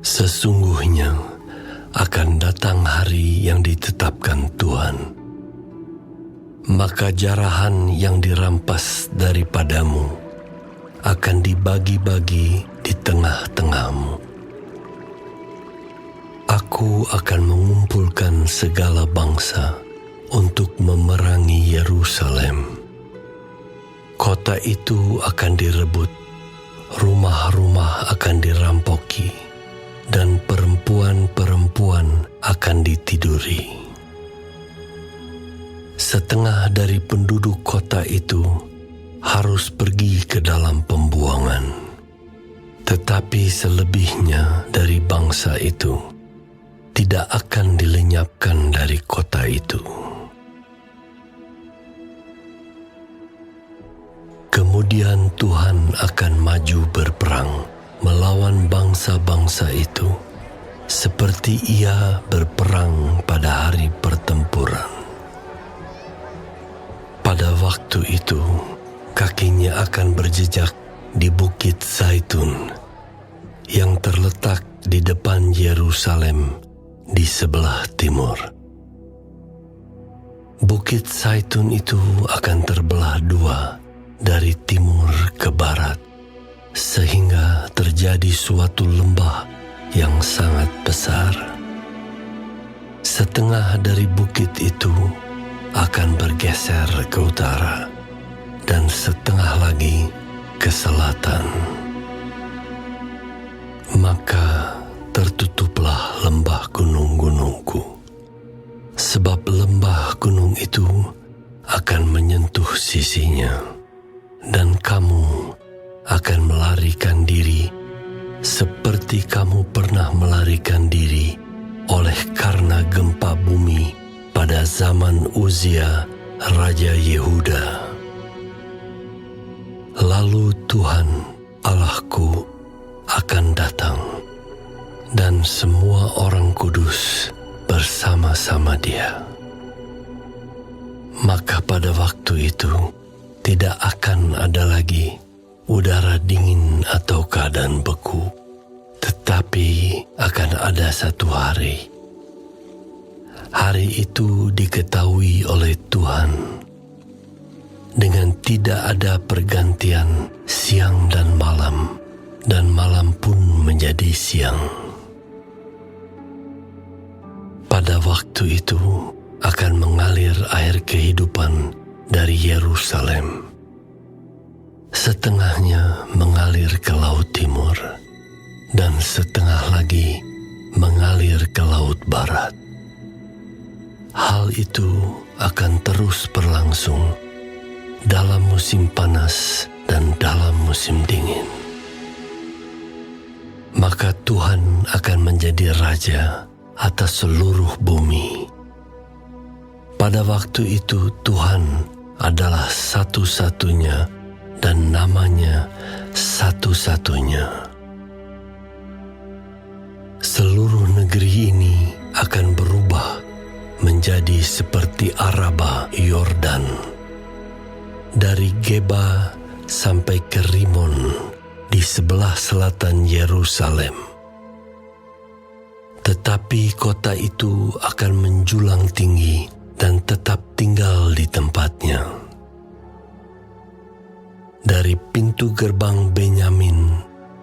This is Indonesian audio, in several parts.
Sesungguhnya akan datang hari yang ditetapkan Tuhan, maka jarahan yang dirampas daripadamu akan dibagi-bagi di tengah-tengahmu. Aku akan mengumpulkan segala bangsa untuk memerangi Yerusalem. Kota itu akan direbut, rumah-rumah akan dirampoki, dan perempuan-perempuan akan ditiduri. Setengah dari penduduk kota itu harus pergi ke dalam pembuangan, tetapi selebihnya dari bangsa itu tidak akan dilenyapkan dari kota itu. Kemudian Tuhan akan maju berperang melawan bangsa-bangsa itu, seperti Ia berperang pada hari pertempuran. Pada waktu itu, kakinya akan berjejak di Bukit Zaitun yang terletak di depan Yerusalem di sebelah timur. Bukit Zaitun itu akan terbelah dua dari timur ke barat, sehingga terjadi suatu lembah yang sangat besar. Setengah dari bukit itu akan bergeser ke utara, dan setengah lagi ke selatan. Maka tertutuplah lembah gunung-gunungku, sebab lembah gunung itu akan menyentuh sisinya, dan kamu akan melarikan diri seperti kamu pernah melarikan diri oleh karena gempa bumi pada zaman Uzia, Raja Yehuda. Lalu Tuhan Allahku akan datang, dan semua orang kudus bersama-sama Dia. Maka pada waktu itu tidak akan ada lagi udara dingin atau keadaan beku, tetapi akan ada satu hari. Hari itu diketahui oleh Tuhan dengan tidak ada pergantian siang dan malam pun menjadi siang. Pada waktu itu akan mengalir air kehidupan dari Yerusalem. Setengahnya mengalir ke laut timur, dan setengah lagi mengalir ke laut barat. Hal itu akan terus berlangsung dalam musim panas dan dalam musim dingin. Maka Tuhan akan menjadi raja atas seluruh bumi. Pada waktu itu Tuhan adalah satu-satunya dan namanya satu-satunya. Seluruh negeri ini akan berubah menjadi seperti Araba Yordan, dari Geba sampai ke Rimon di sebelah selatan Yerusalem. Tetapi kota itu akan menjulang tinggi dan tetap tinggal di tempatnya. Dari pintu gerbang Benyamin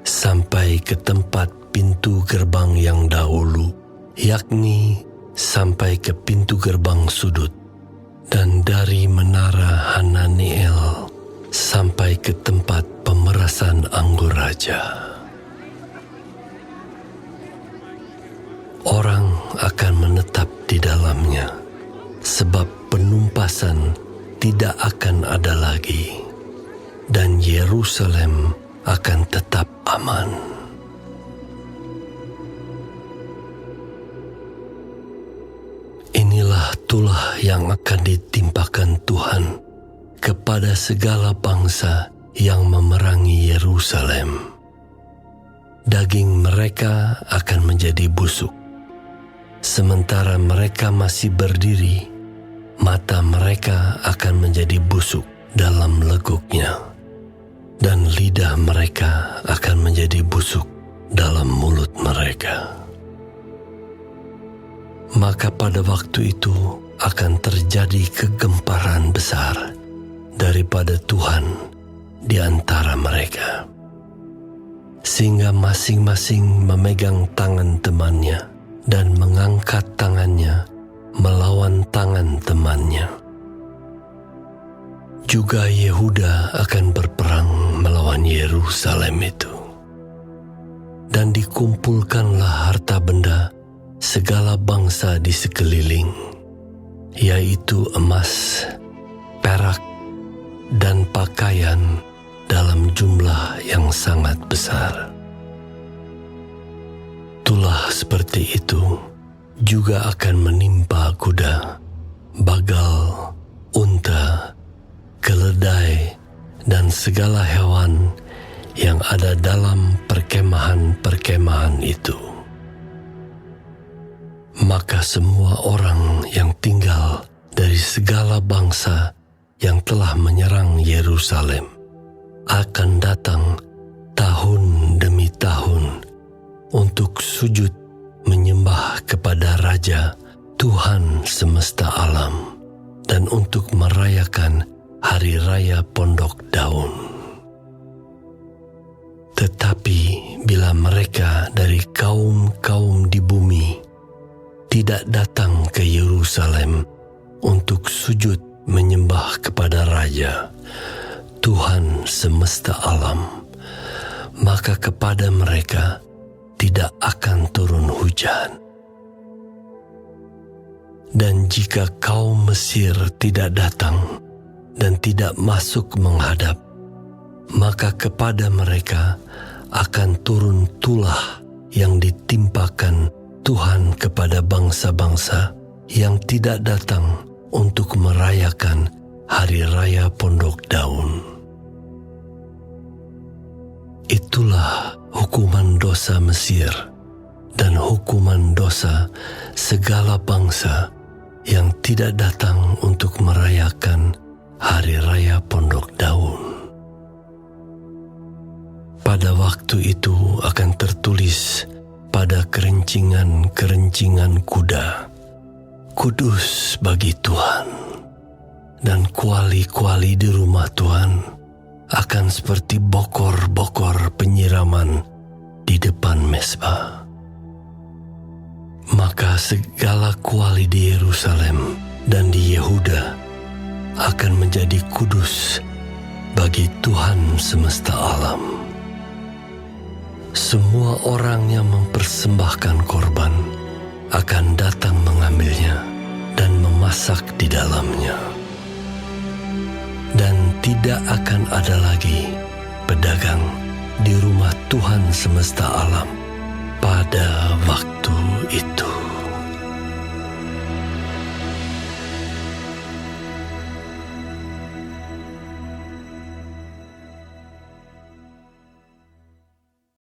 sampai ke tempat pintu gerbang yang dahulu, yakni sampai ke pintu gerbang sudut, dan dari menara Hananiel sampai ke tempat pemerasan anggur raja. Orang akan menetap di dalamnya, sebab penumpasan tidak akan ada lagi, dan Yerusalem akan tetap aman. Inilah tulah yang akan ditimpakan Tuhan kepada segala bangsa yang memerangi Yerusalem. Daging mereka akan menjadi busuk. Sementara mereka masih berdiri, mata mereka akan menjadi busuk dalam leguknya, dan lidah mereka akan menjadi busuk dalam mulut mereka. maka pada waktu itu akan terjadi kegemparan besar daripada Tuhan di antara mereka, sehingga masing-masing memegang tangan temannya dan mengangkat tangannya melawan tangan temannya. Juga Yehuda akan berperang melawan Yerusalem itu. Dan dikumpulkanlah harta benda segala bangsa di sekeliling, yaitu emas, perak, dan pakaian dalam jumlah yang sangat besar. Tulah seperti itu juga akan menimpa kuda, bagal, unta, keledai, dan segala hewan yang ada dalam perkemahan-perkemahan itu. Maka semua orang yang tinggal dari segala bangsa yang telah menyerang Yerusalem akan datang tahun demi tahun untuk sujud menyembah kepada Raja Tuhan semesta alam dan untuk merayakan Hari Raya Pondok Daun. Tetapi bila mereka dari kaum-kaum di bumi tidak datang ke Yerusalem untuk sujud menyembah kepada Raja Tuhan semesta alam, maka kepada mereka tidak akan turun hujan. Dan jika kaum Mesir tidak datang dan tidak masuk menghadap, maka kepada mereka akan turun tulah yang ditimpakan Tuhan kepada bangsa-bangsa yang tidak datang untuk merayakan Hari Raya Pondok Daun. Itulah hukuman dosa Mesir dan hukuman dosa segala bangsa yang tidak datang untuk merayakan Hari Raya Pondok Daun. Pada waktu itu akan tertulis pada kerencingan-kerencingan kuda, "Kudus bagi Tuhan," dan kuali-kuali di rumah Tuhan akan seperti bokor-bokor penyiraman di depan mezbah. Maka segala kuali di Yerusalem dan di Yehuda akan menjadi kudus bagi Tuhan semesta alam. Semua orang yang mempersembahkan korban akan datang mengambilnya dan memasak di dalamnya. Dan tidak akan ada lagi pedagang di rumah Tuhan semesta alam pada waktu itu.